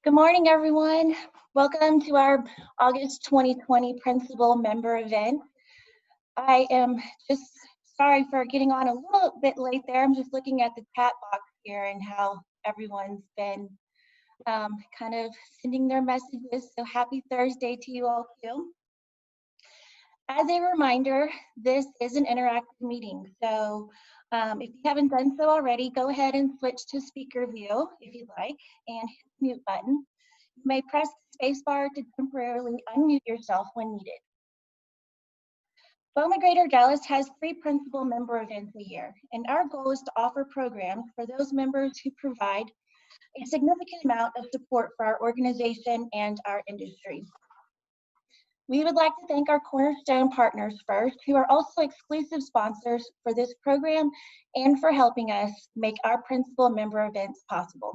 Good morning, everyone. Welcome to our August 2020 Principal Member event. I am just sorry for getting on a little bit late there. I'm just looking at the chat box here and how everyone's been kind of sending their messages. So happy Thursday to you all too. As a reminder, this is an interactive meeting. So if you haven't done so already, go ahead and switch to speaker view if you'd like and hit the mute button. You may press the spacebar to temporarily unmute yourself when needed. BOMA Greater Dallas has 3 principal member events a year, and our goal is to offer programs for those members who provide a significant amount of support for our organization and our industry. We would like to thank our Cornerstone partners first, who are also exclusive sponsors for this program and for helping us make our principal member events possible.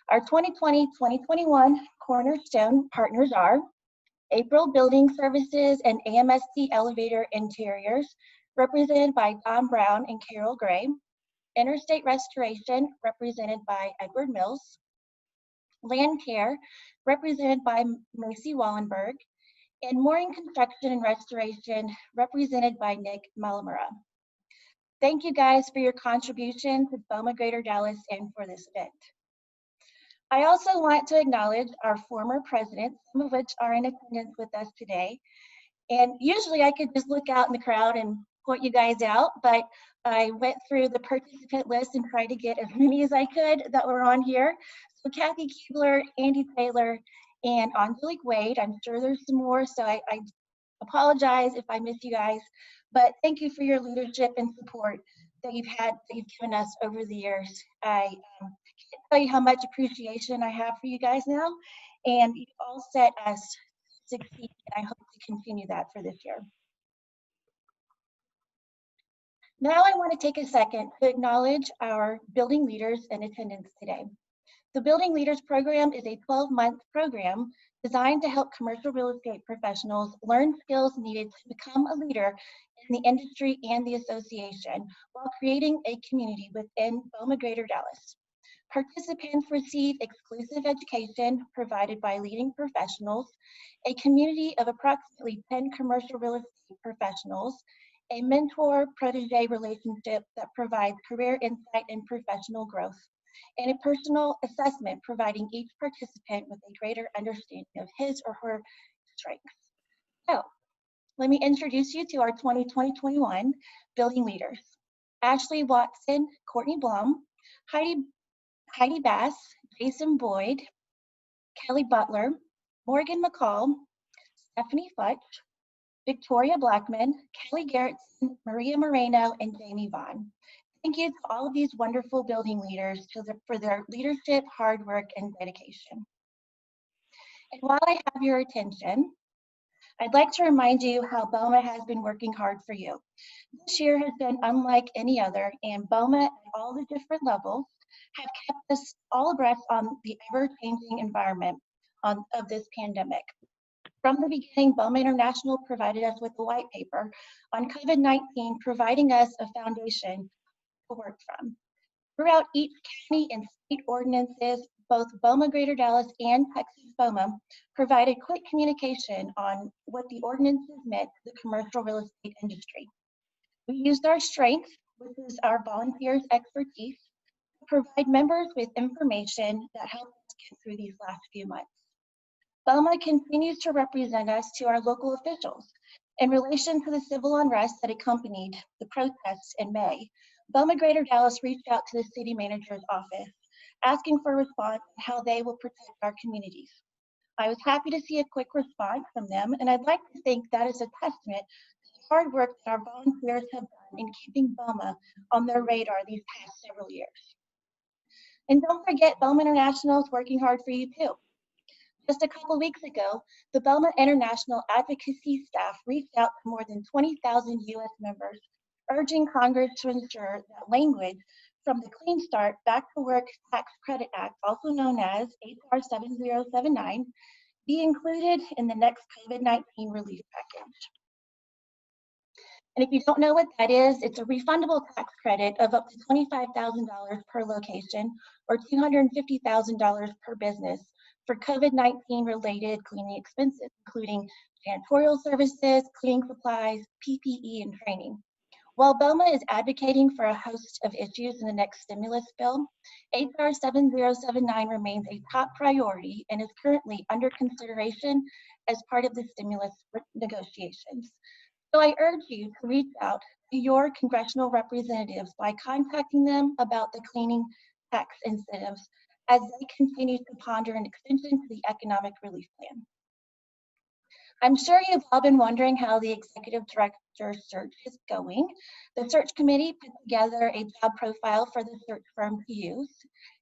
Our 2020-2021 Cornerstone partners are April Building Services and AMSC Elevator Interiors, represented by Tom Brown and Carol Gray, Interstate Restoration, represented by Edward Mills, Land Care, represented by Macy Wallenberg, and Mooring Construction and Restoration, represented by Nick Malamura. Thank you guys for your contribution to BOMA Greater Dallas and for this event. I also want to acknowledge our former presidents, some of which are in attendance with us today. And usually I could just look out in the crowd and point you guys out, but I went through the participant list and tried to get as many as I could that were on here. So Kathy Keebler, Andy Taylor, and Angelique Wade. I'm sure there's some more, so I apologize if I miss you guys, but thank you for your leadership and support that you've given us over the years. I can't tell you how much appreciation I have for you guys now, and you all set us to succeed, and I hope to continue that for this year. Now I want to take a second to acknowledge our building leaders in attendance today. The Building Leaders Program is a 12-month program designed to help commercial real estate professionals learn skills needed to become a leader in the industry and the association while creating a community within BOMA Greater Dallas. Participants receive exclusive education provided by leading professionals, a community of approximately 10 commercial real estate professionals, a mentor-protege relationship that provides career insight and professional growth, and a personal assessment providing each participant with a greater understanding of his or her strengths. So, let me introduce you to our 2020-21 building leaders. Ashley Watson, Courtney Blum, Heidi Bass, Jason Boyd, Kelly Butler, Morgan McCall, Stephanie Futch, Victoria Blackman, Kelly Garrettson, Maria Moreno, and Jamie Vaughn. Thank you to all of these wonderful building leaders for their leadership, hard work, and dedication. And while I have your attention, I'd like to remind you how BOMA has been working hard for you. This year has been unlike any other, and BOMA at all the different levels have kept us all abreast on the ever-changing environment of this pandemic. From the beginning, BOMA International provided us with a white paper on COVID-19, providing us a foundation to work from. Throughout each county and state ordinances, both BOMA Greater Dallas and Texas BOMA provided quick communication on what the ordinances meant to the commercial real estate industry. We used our strength, which is our volunteers' expertise, to provide members with information that helped us get through these last few months. BOMA continues to represent us to our local officials. In relation to the civil unrest that accompanied the protests in May, BOMA Greater Dallas reached out to the city manager's office, asking for a response on how they will protect our communities. I was happy to see a quick response from them, and I'd like to think that is a testament to the hard work that our volunteers have done in keeping BOMA on their radar these past several years. And don't forget, BOMA International is working hard for you too. Just a couple weeks ago, the BOMA International advocacy staff reached out to more than 20,000 U.S. members, urging Congress to ensure that language from the Clean Start Back to Work Tax Credit Act, also known as HR 7079, be included in the next COVID-19 relief package. And if you don't know what that is, it's a refundable tax credit of up to $25,000 per location or $250,000 per business for COVID-19 related cleaning expenses, including janitorial services, cleaning supplies, PPE, and training. While BOMA is advocating for a host of issues in the next stimulus bill, HR 7079 remains a top priority and is currently under consideration as part of the stimulus negotiations. So I urge you to reach out to your congressional representatives by contacting them about the cleaning tax incentives as they continue to ponder an extension to the economic relief plan. I'm sure you've all been wondering how the executive director search is going. The search committee put together a job profile for the search firm to use,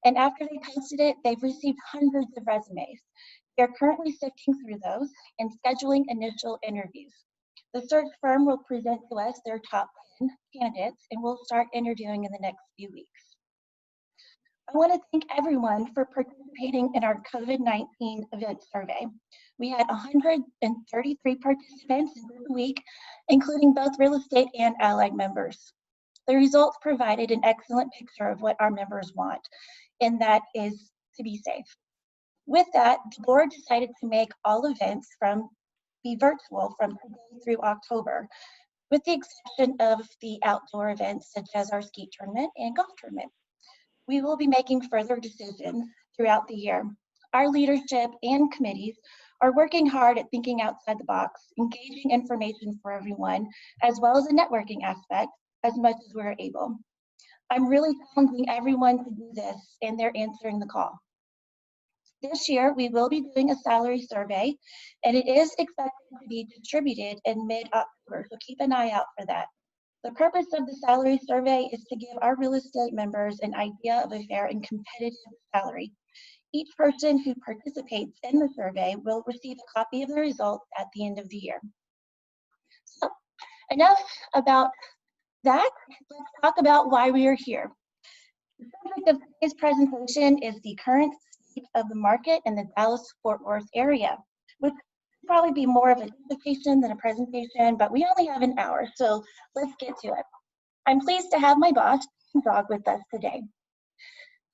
and after they posted it, they've received hundreds of resumes. They're currently sifting through those and scheduling initial interviews. The search firm will present to us their top 10 candidates, and we'll start interviewing in the next few weeks. I want to thank everyone for participating in our COVID-19 event survey. We had 133 participants this week, including both real estate and allied members. The results provided an excellent picture of what our members want, and that is to be safe. With that, the board decided to make all events be virtual from today through October, with the exception of the outdoor events such as our ski tournament and golf tournament. We will be making further decisions throughout the year. Our leadership and committees are working hard at thinking outside the box, engaging information for everyone, as well as a networking aspect as much as we're able. I'm really challenging everyone to do this, and they're answering the call. This year, we will be doing a salary survey, and it is expected to be distributed in mid-October, so keep an eye out for that. The purpose of the salary survey is to give our real estate members an idea of a fair and competitive salary. Each person who participates in the survey will receive a copy of the results at the end of the year. So, enough about that. Let's talk about why we are here. The subject of today's presentation is the current state of the market in the Dallas-Fort Worth area, which will probably be more of an invitation than a presentation, but we only have an hour, so let's get to it. I'm pleased to have my boss, Zogg, with us today.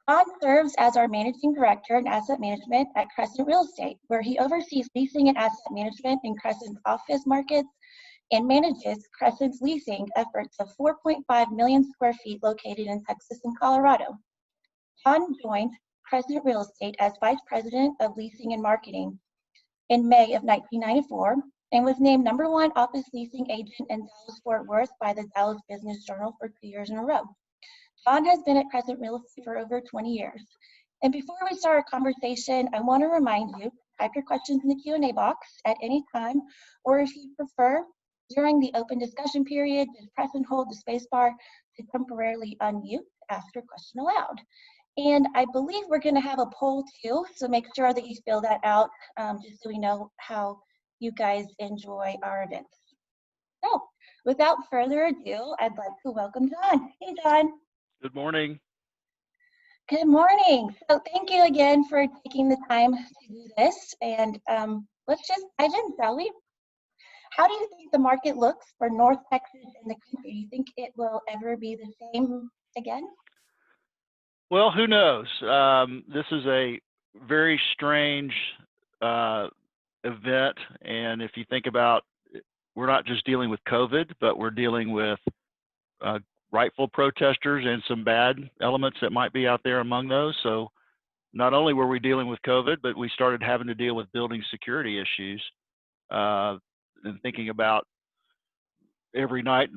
Zogg serves as our Managing Director in Asset Management at Crescent Real Estate, where he oversees leasing and asset management in Crescent's office markets and manages Crescent's leasing efforts of 4.5 million square feet located in Texas and Colorado. John joined Crescent Real Estate as Vice President of Leasing and Marketing in May of 1994 and was named #1 office leasing agent in Dallas-Fort Worth by the Dallas Business Journal for 2 years in a row. John has been at Crescent Real Estate for over 20 years. And before we start our conversation, I want to remind you, type your questions in the Q&A box at any time, or if you prefer, during the open discussion period, just press and hold the space bar to temporarily unmute to ask your question aloud. And I believe we're going to have a poll too, so make sure that you fill that out just so we know how you guys enjoy our events. So without further ado, I'd like to welcome John. Hey, John. Good morning. Good morning. So thank you again for taking the time to do this. And let's just dive in, shall we? How do you think the market looks for North Texas and the country? Do you think it will ever be the same again? Well, who knows? This is a very strange event. And if you think about, we're not just dealing with COVID, but we're dealing with rightful protesters and some bad elements that might be out there among those. So not only were we dealing with COVID, but we started having to deal with building security issues. And thinking about every night,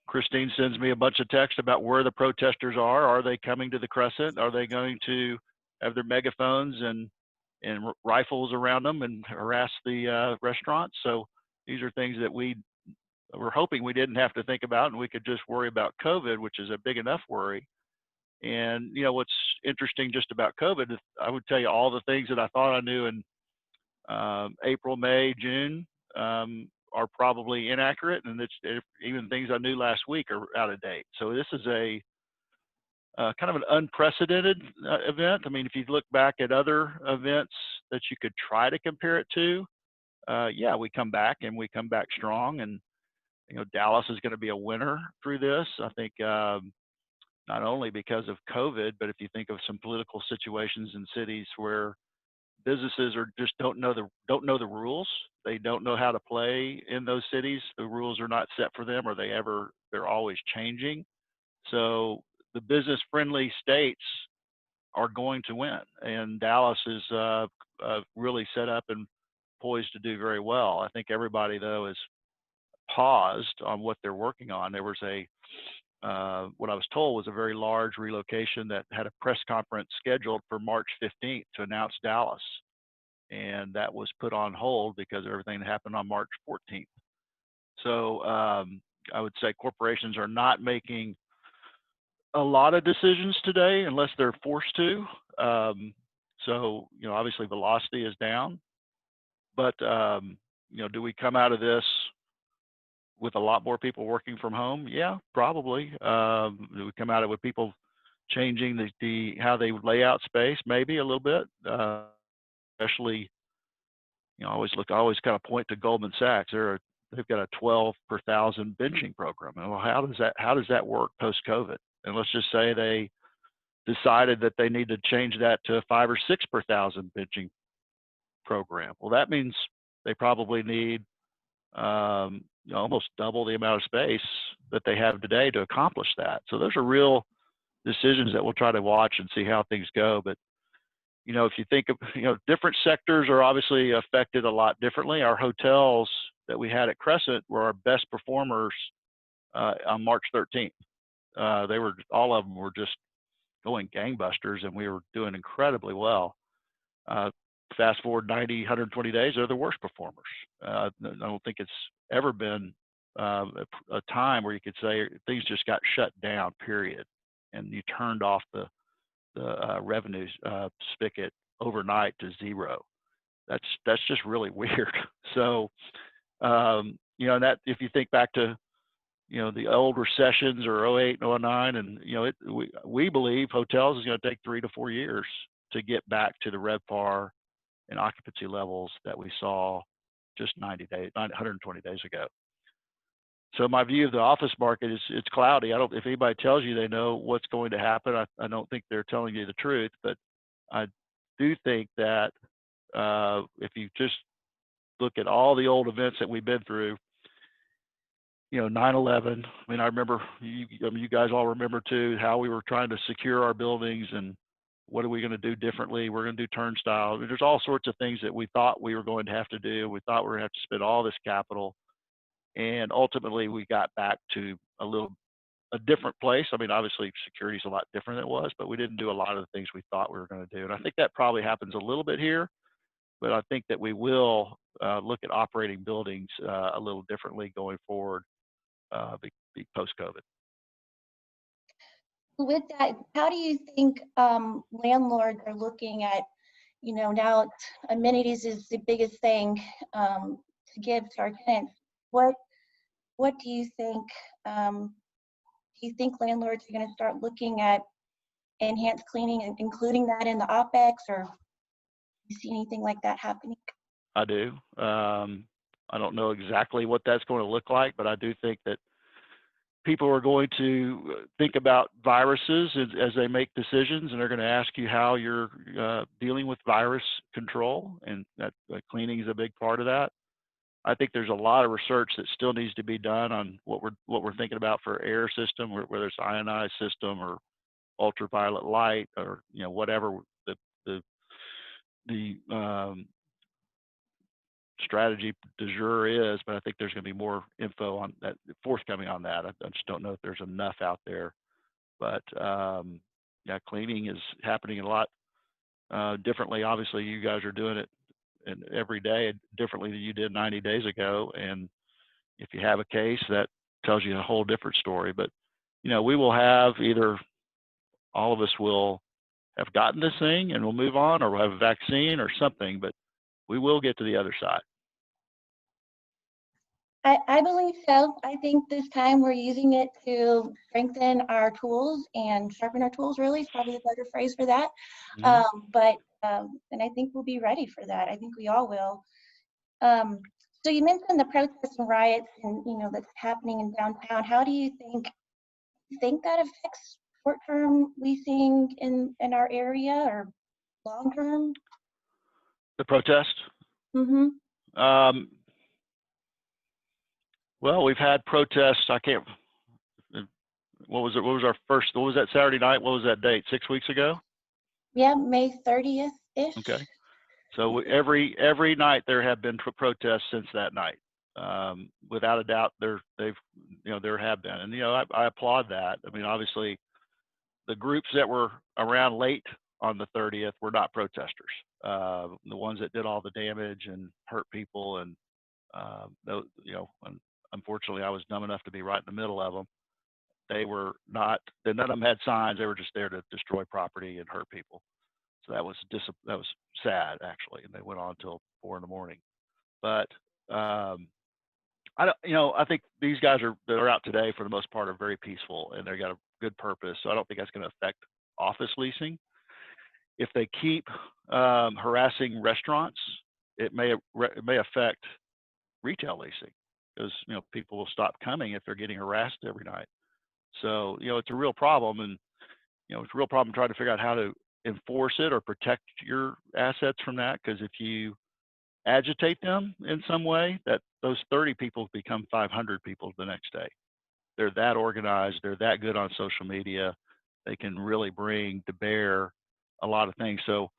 Christine sends me a bunch of texts about where the protesters are. Are they coming to the Crescent? Are they going to have their megaphones and rifles around them and harass the restaurants? So these are things that we're hoping we didn't have to think about, and we could just worry about COVID, which is a big enough worry. And you know what's interesting just about COVID, I would tell you all the things that I thought I knew in April, May, June are probably inaccurate, and even things I knew last week are out of date. So this is a kind of an unprecedented event. I mean, if you look back at other events that you could try to compare it to, yeah, we come back and we come back strong. And you know, Dallas is going to be a winner through this. I think not only because of COVID, but if you think of some political situations in cities where businesses are just don't know the rules. They don't know how to play in those cities. The rules are not set for them, or they're always changing. So the business friendly states are going to win, and Dallas is really set up and poised to do very well. I think everybody though is paused on what they're working on. There was what I was told was a very large relocation that had a press conference scheduled for March 15th to announce Dallas, and that was put on hold because of everything that happened on March 14th. So I would say corporations are not making a lot of decisions today unless they're forced to. So, obviously velocity is down, but, do we come out of this with a lot more people working from home? Yeah, probably. Do we come out of it with people changing how they lay out space? Maybe a little bit, especially, I always kind of point to Goldman Sachs. They've got a 12 per thousand benching program. And well, how does that work post COVID? And let's just say they decided that they need to change that to a 5 or 6 per thousand benching program. Well, that means they probably need almost double the amount of space that they have today to accomplish that. So those are real decisions that we'll try to watch and see how things go. But if you think of different sectors are obviously affected a lot differently. Our hotels that we had at Crescent were our best performers on March 13th. All of them were just going gangbusters, and we were doing incredibly well. Fast forward 90, 120 days, they're the worst performers. I don't think it's ever been a time where you could say things just got shut down, period, and you turned off the revenue spigot overnight to zero. That's just really weird. So, and that if you think back to the old recessions or 08 and 09, and we believe hotels is going to take 3 to 4 years to get back to the RevPAR and occupancy levels that we saw just 120 days ago. So my view of the office market is it's cloudy. If anybody tells you they know what's going to happen, I don't think they're telling you the truth. But I do think that if you just look at all the old events that we've been through, 9/11. I mean, I remember you guys all remember too how we were trying to secure our buildings and what are we going to do differently? We're going to do turnstiles. I mean, there's all sorts of things that we thought we were going to have to do. We thought we were going to have to spend all this capital, and ultimately we got back to a different place. I mean, obviously security is a lot different than it was, but we didn't do a lot of the things we thought we were going to do. And I think that probably happens a little bit here, but I think that we will look at operating buildings a little differently going forward. Post-COVID. With that, how do you think landlords are looking at, now amenities is the biggest thing to give to our tenants. What do you think? Do you think landlords are going to start looking at enhanced cleaning and including that in the OpEx, or do you see anything like that happening? I do. I don't know exactly what that's going to look like, but I do think that people are going to think about viruses as they make decisions, and they're going to ask you how you're dealing with virus control, and that cleaning is a big part of that. I think there's a lot of research that still needs to be done on what we're thinking about for air system, whether it's ionized system or ultraviolet light or whatever the strategy du jour is, but I think there's going to be more info on that forthcoming on that. I just don't know if there's enough out there, but cleaning is happening a lot differently. Obviously, you guys are doing it every day differently than you did 90 days ago, and if you have a case, that tells you a whole different story. But we will have either all of us will have gotten this thing and we'll move on, or we'll have a vaccine or something, but we will get to the other side. I believe so. I think this time we're using it to strengthen our tools and sharpen our tools, really, is probably a better phrase for that. Mm-hmm. And I think we'll be ready for that. I think we all will. So you mentioned the protests and riots and, that's happening in downtown. How do you think that affects short-term leasing in our area, or long-term? The protest? Mm-hmm. Well, we've had protests. I can't. What was it? What was our first? What was that Saturday night? What was that date? 6 weeks ago? Yeah, May 30th-ish. Okay. So every night there have been protests since that night. Without a doubt, there have been, and I applaud that. I mean, obviously, the groups that were around late on the 30th were not protesters. The ones that did all the damage and hurt people, and those, unfortunately, I was dumb enough to be right in the middle of them. They were not. None of them had signs. They were just there to destroy property and hurt people. So that was sad, actually, and they went on until 4 in the morning. But I don't, I think these guys that are out today for the most part are very peaceful, and they got a good purpose. So I don't think that's going to affect office leasing. If they keep harassing restaurants, it may affect retail leasing, because people will stop coming if they're getting harassed every night. So it's a real problem, and it's a real problem trying to figure out how to enforce it or protect your assets from that. Because if you agitate them in some way, that those 30 people become 500 people the next day. They're that organized. They're that good on social media. They can really bring to bear a lot of things. So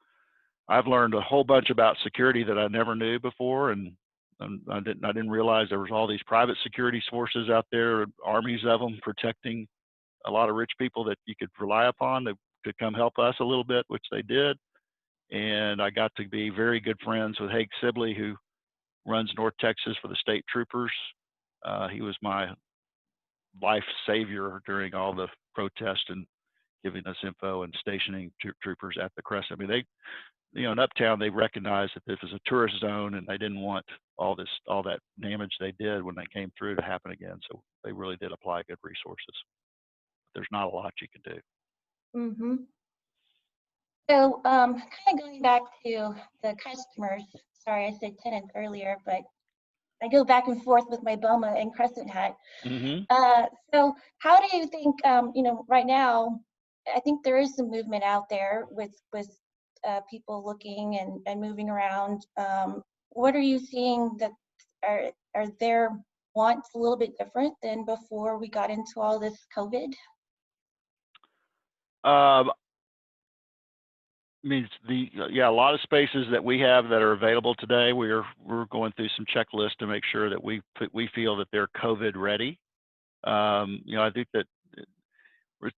I've learned a whole bunch about security that I never knew before, and I didn't realize there was all these private security forces out there, armies of them, protecting a lot of rich people that you could rely upon that could come help us a little bit, which they did. And I got to be very good friends with Hank Sibley, who runs North Texas for the state troopers. He was my life savior during all the protests and giving us info and stationing troopers at the crest. I mean, they, in Uptown, they recognized that this was a tourist zone, and they didn't want all that damage they did when they came through to happen again. So they really did apply good resources. There's not a lot you can do. Mm-hmm. So kind of going back to the customers, sorry, I said tenants earlier, but I go back and forth with my BOMA and Crescent hat. Mm-hmm. So how do you think, right now, I think there is some movement out there with people looking and moving around. What are you seeing that are their wants a little bit different than before we got into all this COVID? I mean, a lot of spaces that we have that are available today, we're going through some checklists to make sure that we feel that they're COVID ready. I think that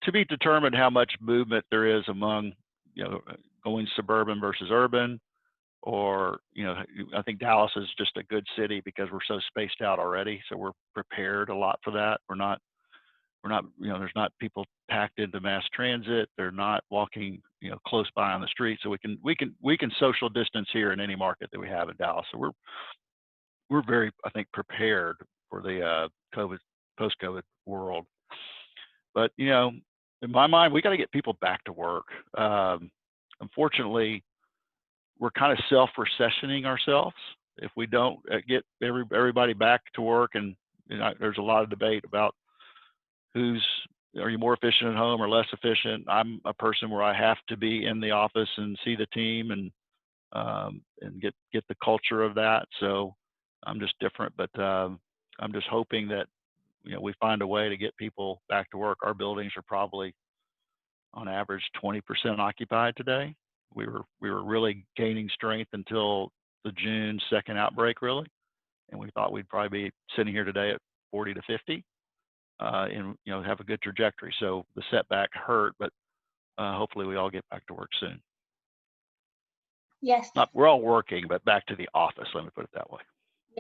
to be determined how much movement there is among, going suburban versus urban, or, I think Dallas is just a good city because we're so spaced out already. So we're prepared a lot for that. We're not, there's not people packed into mass transit. They're not walking, close by on the street. So we can social distance here in any market that we have in Dallas. So we're very, I think, prepared for the post-COVID world. But in my mind, we got to get people back to work. Unfortunately, we're kind of self-recessioning ourselves if we don't get everybody back to work. And there's a lot of debate about are you more efficient at home or less efficient? I'm a person where I have to be in the office and see the team and get the culture of that. So I'm just different, but I'm just hoping that we find a way to get people back to work. Our buildings are probably on average 20% occupied today. We were really gaining strength until the June 2nd outbreak, really, and we thought we'd probably be sitting here today at 40 to 50. And have a good trajectory. So the setback hurt, but hopefully we all get back to work soon. Yes. We're all working, but back to the office. Let me put it that way.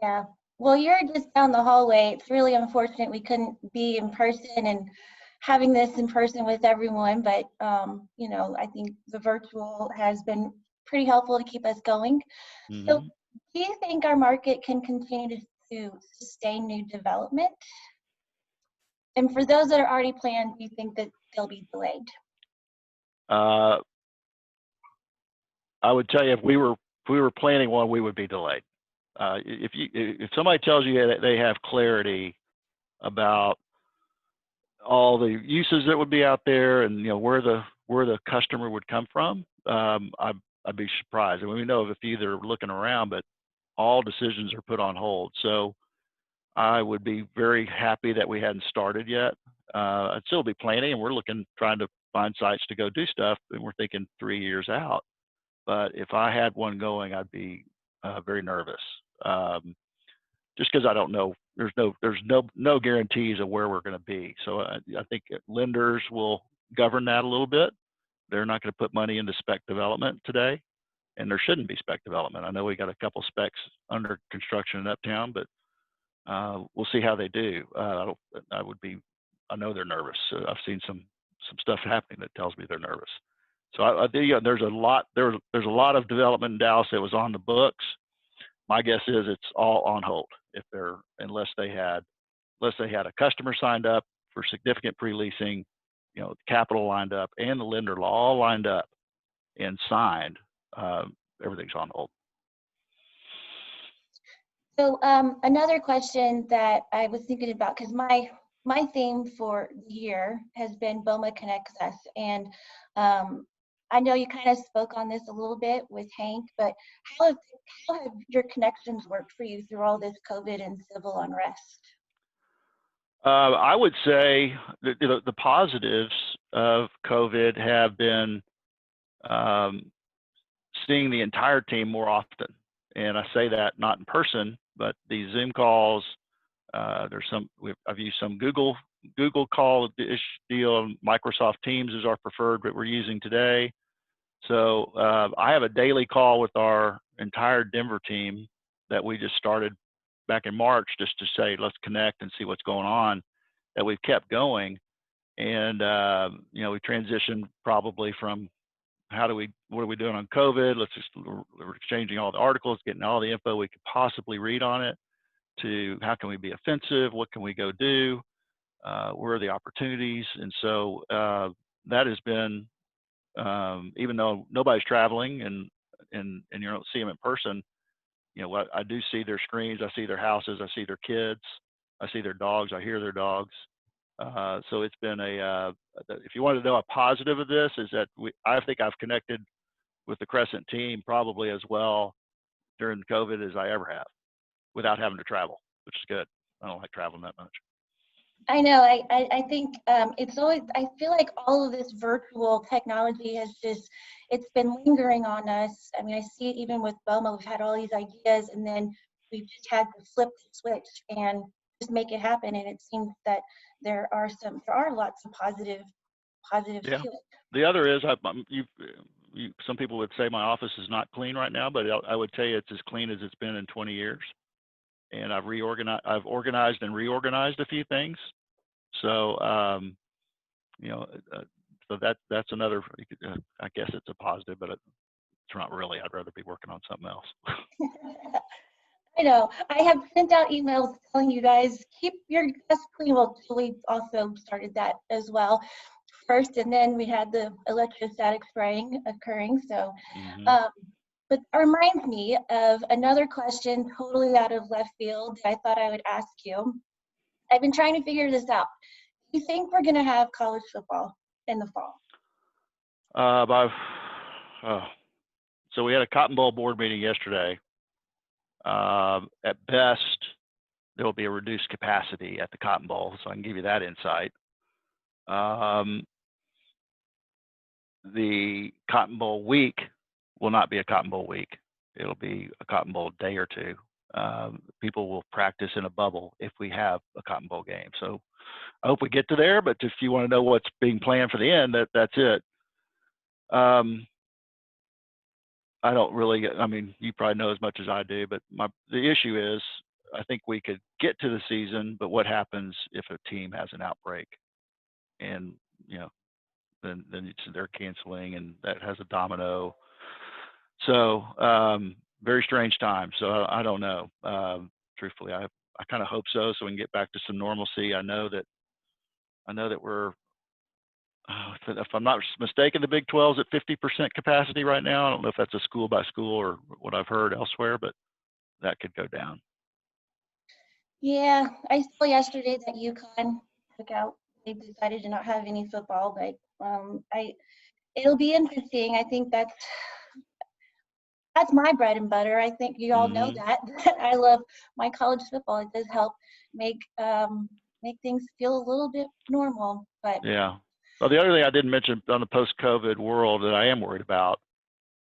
Yeah. Well, you're just down the hallway. It's really unfortunate we couldn't be in person and having this in person with everyone, but I think the virtual has been pretty helpful to keep us going. Mm-hmm. So, do you think our market can continue to sustain new development? And for those that are already planned, do you think that they'll be delayed? I would tell you if we were planning one, we would be delayed. If somebody tells you that they have clarity about all the uses that would be out there and where the customer would come from, I I'd be surprised. I mean, we know of a few that are looking around, but all decisions are put on hold. So I would be very happy that we hadn't started yet. I'd still be planning, and we're trying to find sites to go do stuff, and we're thinking 3 years out. But if I had one going, I'd be very nervous, just because I don't know. There's no guarantees of where we're going to be. So I think lenders will govern that a little bit. They're not going to put money into spec development today, and there shouldn't be spec development. I know we got a couple specs under construction in Uptown, but we'll see how they do. I know they're nervous. I've seen some stuff happening that tells me they're nervous. So there's a lot of development in Dallas that was on the books. My guess is it's all on hold unless they had a customer signed up for significant pre-leasing, capital lined up, and the lender all lined up and signed. Everything's on hold. So another question that I was thinking about, because my theme for the year has been BOMA Connects Us, and I know you kind of spoke on this a little bit with Hank, but how have your connections worked for you through all this COVID and civil unrest? I would say the positives of COVID have been seeing the entire team more often. And I say that not in person, but these Zoom calls. I've used some Google call deal. Microsoft Teams is our preferred that we're using today. So I have a daily call with our entire Denver team that we just started back in March, just to say, let's connect and see what's going on, that we've kept going. And, we transitioned probably from what are we doing on COVID? We're exchanging all the articles, getting all the info we could possibly read on it, to how can we be offensive? What can we go do? Where are the opportunities? And so that has been, even though nobody's traveling and you don't see them in person, I do see their screens, I see their houses, I see their kids, I see their dogs, I hear their dogs. So it's been if you want to know a positive of this, is that I think I've connected with the Crescent team probably as well during COVID as I ever have, without having to travel, which is good. I don't like traveling that much. I know. I think it's always, I feel like all of this virtual technology it's been lingering on us. I mean, I see it even with BOMA. We've had all these ideas, and then we've just had to flip the switch and just make it happen. And it seems that there are lots of positives Yeah. to it. The other is, some people would say my office is not clean right now, but I would tell you it's as clean as it's been in 20 years. And I've organized and reorganized a few things. So, so that's another, I guess it's a positive, but it's not really. I'd rather be working on something else. I know. I have sent out emails telling you guys, keep your desk clean. Well, Julie also started that as well first, and then we had the electrostatic spraying occurring. So, but it reminds me of another question totally out of left field that I thought I would ask you. I've been trying to figure this out. Do you think we're going to have college football in the fall? So we had a Cotton Bowl board meeting yesterday. At best, there will be a reduced capacity at the Cotton Bowl, so I can give you that insight. The Cotton Bowl week will not be a Cotton Bowl week. It'll be a Cotton Bowl day or two. People will practice in a bubble if we have a Cotton Bowl game. So I hope we get to there, but if you want to know what's being planned for the end, that's it. I don't really, you probably know as much as I do, but the issue is, I think we could get to the season, but what happens if a team has an outbreak? And, then they're canceling, and that has a domino. So very strange time. So I don't know. Truthfully, I kind of hope so we can get back to some normalcy. I know that we're, if I'm not mistaken, the Big 12 is at 50% capacity right now. I don't know if that's a school by school or what I've heard elsewhere, but that could go down. Yeah, I saw yesterday that UConn took out. They decided to not have any football, but it'll be interesting. I think that's my bread and butter. I think you all know that. I love my college football. It does help make things feel a little bit normal. But Yeah. Well, the other thing I didn't mention on the post-COVID world that I am worried about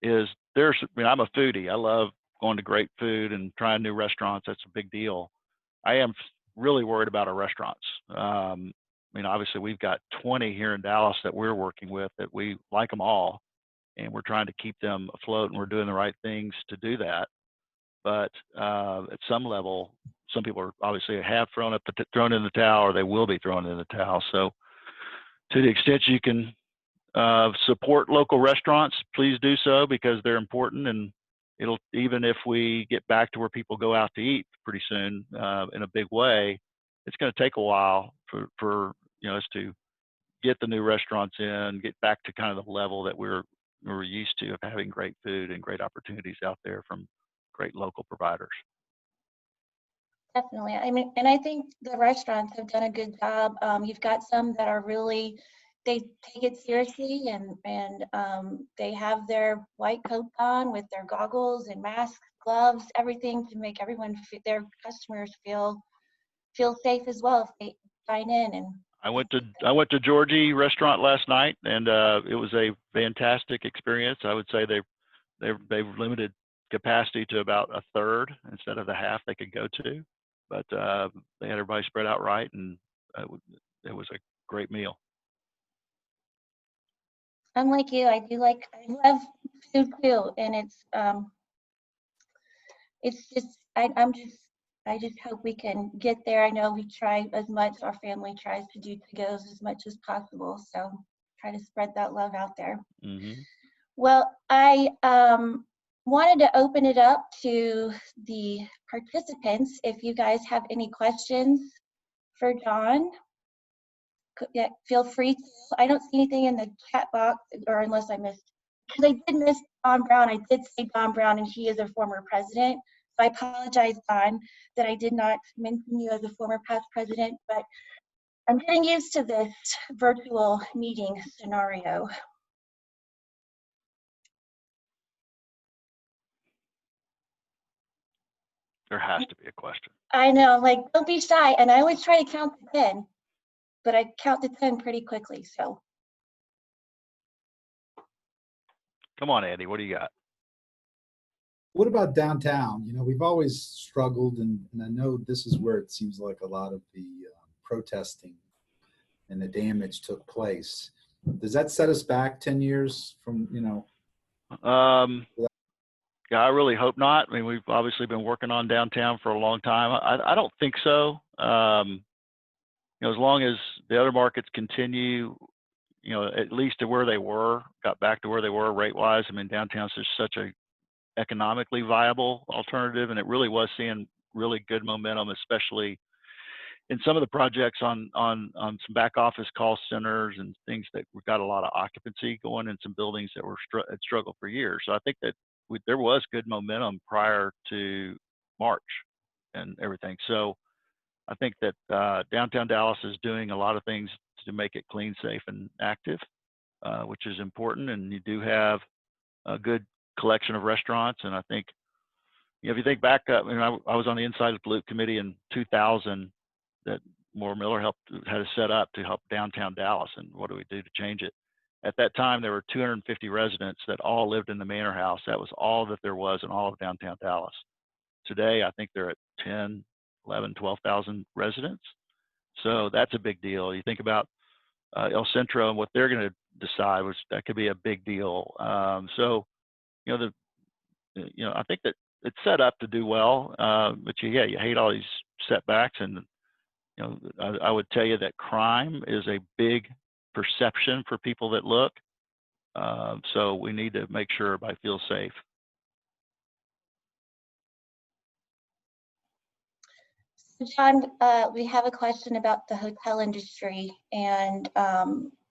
is I'm a foodie. I love going to great food and trying new restaurants. That's a big deal. I am really worried about our restaurants. Obviously we've got 20 here in Dallas that we're working with that we like them all, and we're trying to keep them afloat, and we're doing the right things to do that. But at some level, some people are obviously have thrown in the towel, or they will be thrown in the towel. So to the extent you can support local restaurants, please do so, because they're important, and even if we get back to where people go out to eat pretty soon in a big way, it's going to take a while for us to get the new restaurants in, get back to kind of the level that we're used to of having great food and great opportunities out there from great local providers. definitely. I mean, and I think the restaurants have done a good job. You've got some that are really, they take it seriously, and they have their white coats on with their goggles and masks, gloves, everything to make their customers feel safe as well if they dine in. And I went to Georgie restaurant last night, and it was a fantastic experience. I would say they've limited capacity to about a third instead of the half they could go to, but they had everybody spread out right, and it was a great meal. I'm like you, I love food too, and it's just I just hope we can get there. I know we try as much, our family tries to do to-goes as much as possible, so try to spread that love out there. Mm-hmm. Well, I wanted to open it up to the participants. If you guys have any questions for John, yeah, feel free to. I don't see anything in the chat box, or unless I missed, because I did miss Don Brown. I did say Don Brown, and he is a former president. So I apologize, Don, that I did not mention you as a former past president, but I'm getting used to this virtual meeting scenario. There has to be a question. I know, like, don't be shy. And I always try to count to 10, but I count to 10 pretty quickly, so. Come on, Andy, what do you got? What about downtown? You know, we've always struggled, and I know this is where it seems like a lot of the protesting and the damage took place. Does that set us back 10 years from, Yeah, I really hope not. I mean, we've obviously been working on downtown for a long time. I don't think so. As long as the other markets continue, at least to where they got back to where they were rate-wise. I mean, downtown's just such a economically viable alternative, and it really was seeing really good momentum, especially in some of the projects on some back office call centers and things that we've got a lot of occupancy going in some buildings that had struggled for years. So I think that there was good momentum prior to March and everything. So I think that downtown Dallas is doing a lot of things to make it clean, safe, and active, which is important. And you do have a good collection of restaurants. And I think, if you think back up, I was on the Inside of the Loop committee in 2000 that Moore Miller had set up to help downtown Dallas. And what do we do to change it? At that time, there were 250 residents that all lived in the Manor House. That was all that there was in all of downtown Dallas. Today, I think they're at 10, 11, 12,000 residents. So that's a big deal. You think about El Centro and what they're going to decide, which that could be a big deal. I think that it's set up to do well, but you hate all these setbacks. And I would tell you that crime is a big perception for people that look. So we need to make sure everybody feels safe. John, we have a question about the hotel industry, and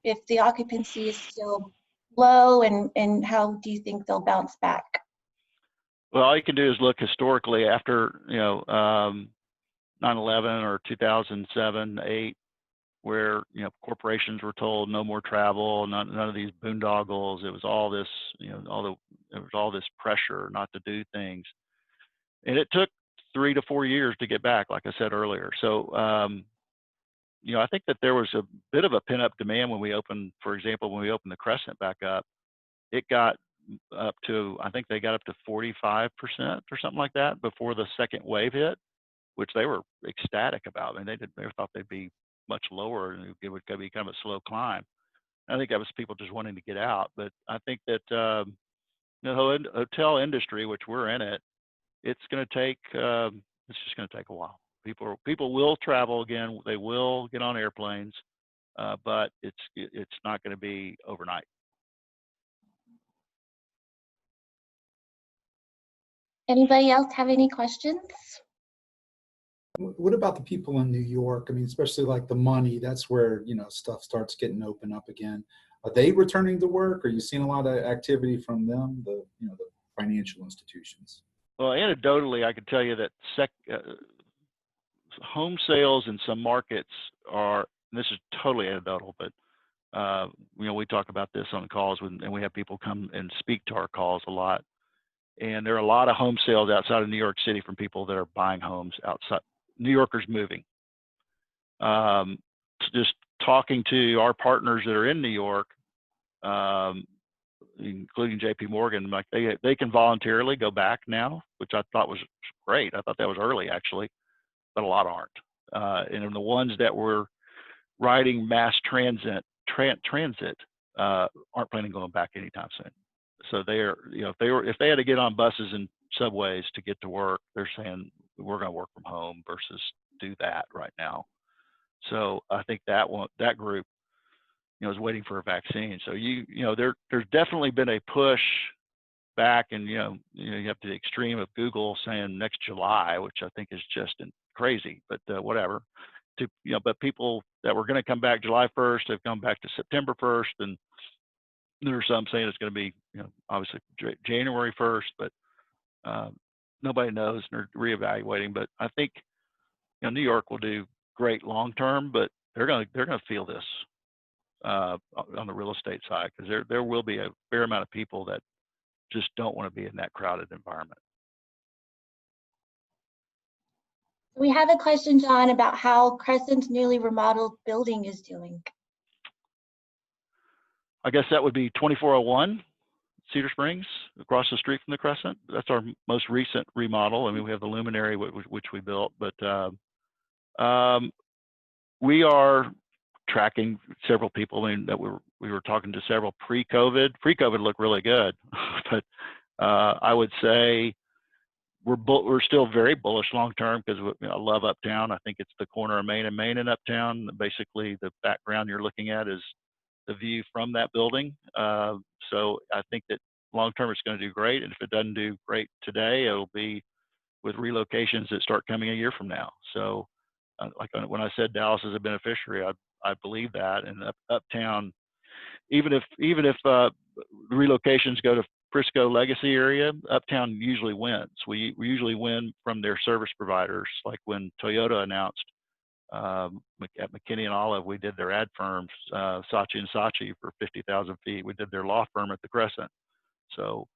if the occupancy is still low, and how do you think they'll bounce back? Well, all you can do is look historically after 9/11 or 2007, 8, where corporations were told no more travel, none of these boondoggles. It was all this, all the there's all this pressure not to do things. And it took 3 to 4 years to get back, like I said earlier. So, I think that there was a bit of a pent-up demand when we opened, for example, when we opened the Crescent back up. It got up to, I think they got up to 45% or something like that before the second wave hit, which they were ecstatic about. I mean, they thought they'd be much lower and it would be kind of a slow climb. I think that was people just wanting to get out. But I think that the hotel industry, which we're in it, it's going to take, it's just going to take a while. People will travel again. They will get on airplanes, but it's not going to be overnight. Anybody else have any questions? What about the people in New York? I mean, especially like the money, that's where, stuff starts getting open up again. Are they returning to work? Are you seeing a lot of activity from them, the financial institutions? Well, anecdotally, I could tell you that home sales in some markets are, and this is totally anecdotal, but we talk about this on calls and we have people come and speak to our calls a lot. And there are a lot of home sales outside of New York City from people that are buying homes outside, New Yorkers moving. Just talking to our partners that are in New York, including JP Morgan, like they can voluntarily go back now, which I thought was great. I thought that was early actually, but a lot aren't. And the ones that were riding mass transit aren't planning on going back anytime soon. So they're, if they had to get on buses and subways to get to work, they're saying we're going to work from home versus do that right now. So I think that group, is waiting for a vaccine. So there's definitely been a push back, and you have to the extreme of Google saying next July, which I think is just crazy, but whatever. But people that were going to come back July 1st have come back to September 1st, and there are some saying it's going to be, obviously January 1st, but nobody knows, and they're reevaluating. But I think New York will do great long term, but they're going to feel this on the real estate side, because there will be a fair amount of people that just don't want to be in that crowded environment. We have a question, John, about how Crescent's newly remodeled building is doing. I guess that would be 2401 Cedar Springs, across the street from the Crescent. That's our most recent remodel. I mean, we have the luminary, which we built, but we are tracking several people. I mean, that we were talking to several pre-COVID. Pre-COVID looked really good, but I would say we're still very bullish long term, because I love Uptown. I think it's the corner of Main and Uptown. Basically, the background you're looking at is the view from that building. So I think that long term it's going to do great. And if it doesn't do great today, it'll be with relocations that start coming a year from now. So like when I said Dallas is a beneficiary, I believe that. And Uptown, even if relocations go to Frisco Legacy area, Uptown usually wins. We usually win from their service providers. Like when Toyota announced at McKinney and Olive, we did their ad firms, Saatchi and Saatchi, for 50,000 feet. We did their law firm at the Crescent. So,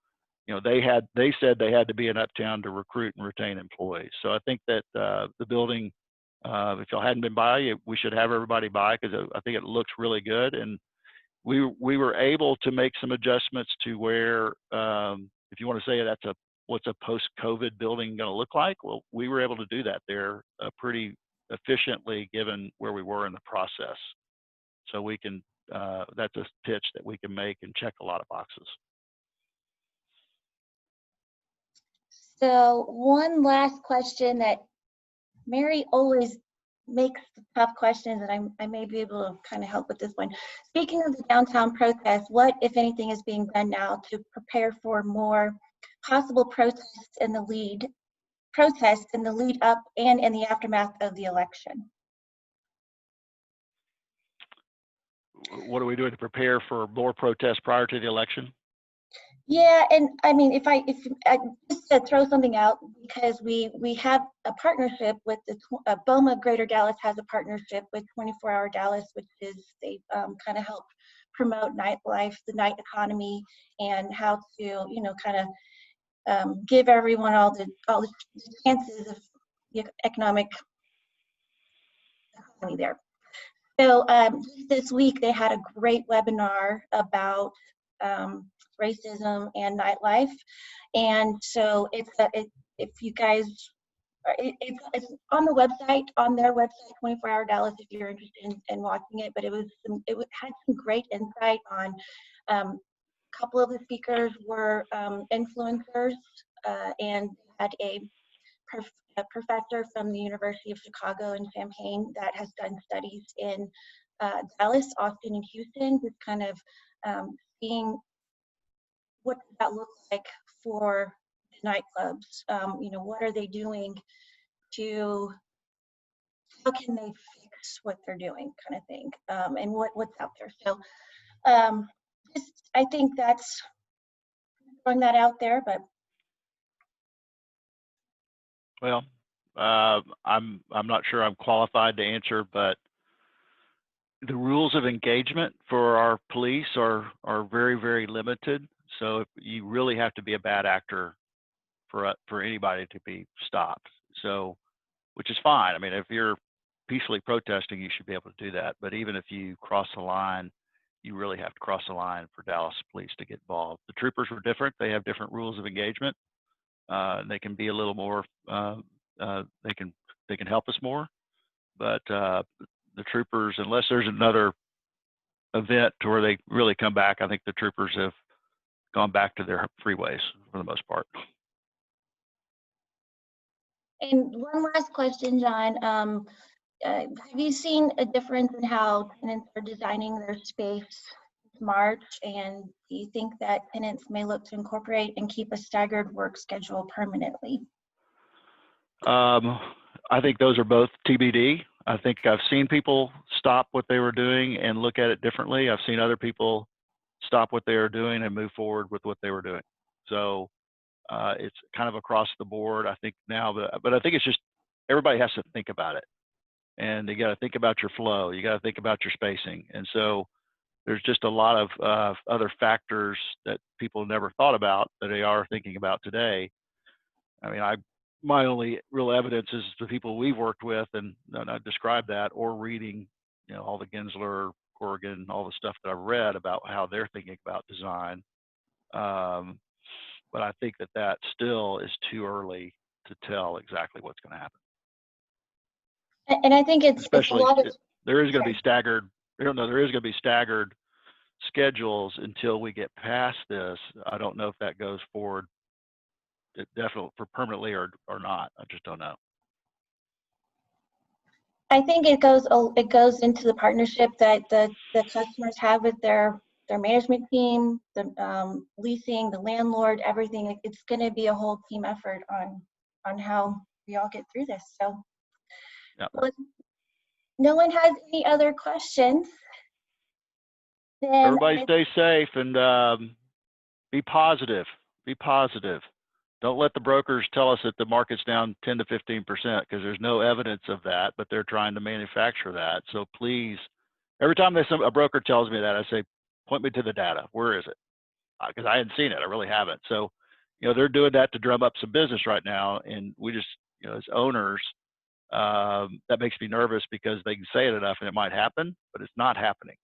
they said they had to be in Uptown to recruit and retain employees. So I think that the building, if y'all hadn't been by, we should have everybody by, because I think it looks really good. And we were able to make some adjustments to where, if you want to say what's a post-COVID building going to look like? Well, we were able to do that there pretty efficiently, given where we were in the process. So we can, that's a pitch that we can make and check a lot of boxes. So one last question that Mary always makes tough questions, and I may be able to kind of help with this one. Speaking of the downtown protest, what, if anything, is being done now to prepare for more possible protests in the lead up and in the aftermath of the election? What are we doing to prepare for more protests prior to the election? Yeah, and I mean, if I just to throw something out, because we have a partnership with the BOMA Greater Dallas has a partnership with 24 Hour Dallas, which is they kind of help promote nightlife, the night economy, and how to, kind of give everyone all the chances of the economic economy there. So just this week they had a great webinar about racism and nightlife, and so if you guys, it's on the website, on their website, 24 Hour Dallas, if you're interested in watching it. But it had some great insight on. A couple of the speakers were influencers, and had a professor from the University of Chicago in Champaign that has done studies in Dallas, Austin, and Houston, just kind of seeing what does that look like for nightclubs. What are they doing to, how can they fix what they're doing, kind of thing, and what's out there. So I think that's throwing that out there, but. Well, I'm not sure I'm qualified to answer, but the rules of engagement for our police are very, very limited. So you really have to be a bad actor for anybody to be stopped. So, which is fine. I mean, if you're peacefully protesting, you should be able to do that. But even if you cross the line, you really have to cross the line for Dallas police to get involved. The troopers were different. They have different rules of engagement. They can be a little more. They can help us more. But the troopers, unless there's another event to where they really come back, I think the troopers have gone back to their freeways for the most part. And one last question, John. Have you seen a difference in how tenants are designing their space this March? And do you think that tenants may look to incorporate and keep a staggered work schedule permanently? I think those are both TBD. I think I've seen people stop what they were doing and look at it differently. I've seen other people stop what they were doing and move forward with what they were doing. So it's kind of across the board, I think now, but I think it's just everybody has to think about it. And you got to think about your flow. You got to think about your spacing. And so there's just a lot of other factors that people never thought about that they are thinking about today. I mean, my only real evidence is the people we've worked with, and I describe that, or reading, all the Gensler, Corrigan, all the stuff that I've read about how they're thinking about design. But I think that still is too early to tell exactly what's going to happen. And I think it's especially a lot of, there is going to be staggered. I don't know. There is going to be staggered schedules until we get past this. I don't know if that goes forward, definitely for permanently or not. I just don't know. I think it goes into the partnership that the customers have with their management team, the leasing, the landlord, everything. It's going to be a whole team effort on how we all get through this. So, yep. Well, if no one has any other questions, then everybody stay safe and be positive. Be positive. Don't let the brokers tell us that the market's down 10 to 15% because there's no evidence of that, but they're trying to manufacture that. So please, every time a broker tells me that, I say, point me to the data. Where is it? Because I hadn't seen it. I really haven't. So, they're doing that to drum up some business right now. And we just, as owners, that makes me nervous because they can say it enough and it might happen, but it's not happening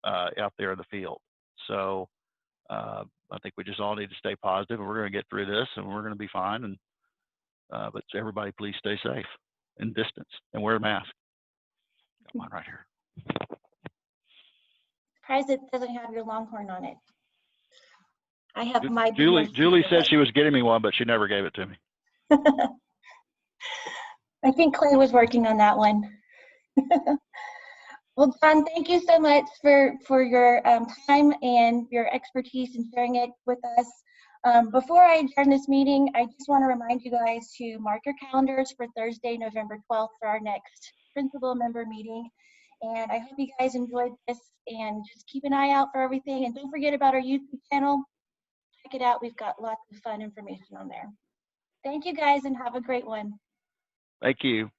out there in the field. So I think we just all need to stay positive, and we're going to get through this, and we're going to be fine. And but everybody, please stay safe and distance and wear a mask. Got mine right here. Surprised it doesn't have your Longhorn on it. I have my. Julie said she was getting me one, but she never gave it to me. I think Clay was working on that one. Well, John, thank you so much for your time and your expertise in sharing it with us. Before I adjourn this meeting, I just want to remind you guys to mark your calendars for Thursday, November 12th for our next principal member meeting. And I hope you guys enjoyed this, and just keep an eye out for everything. And don't forget about our YouTube channel. Check it out. We've got lots of fun information on there. Thank you guys, and have a great one. Thank you.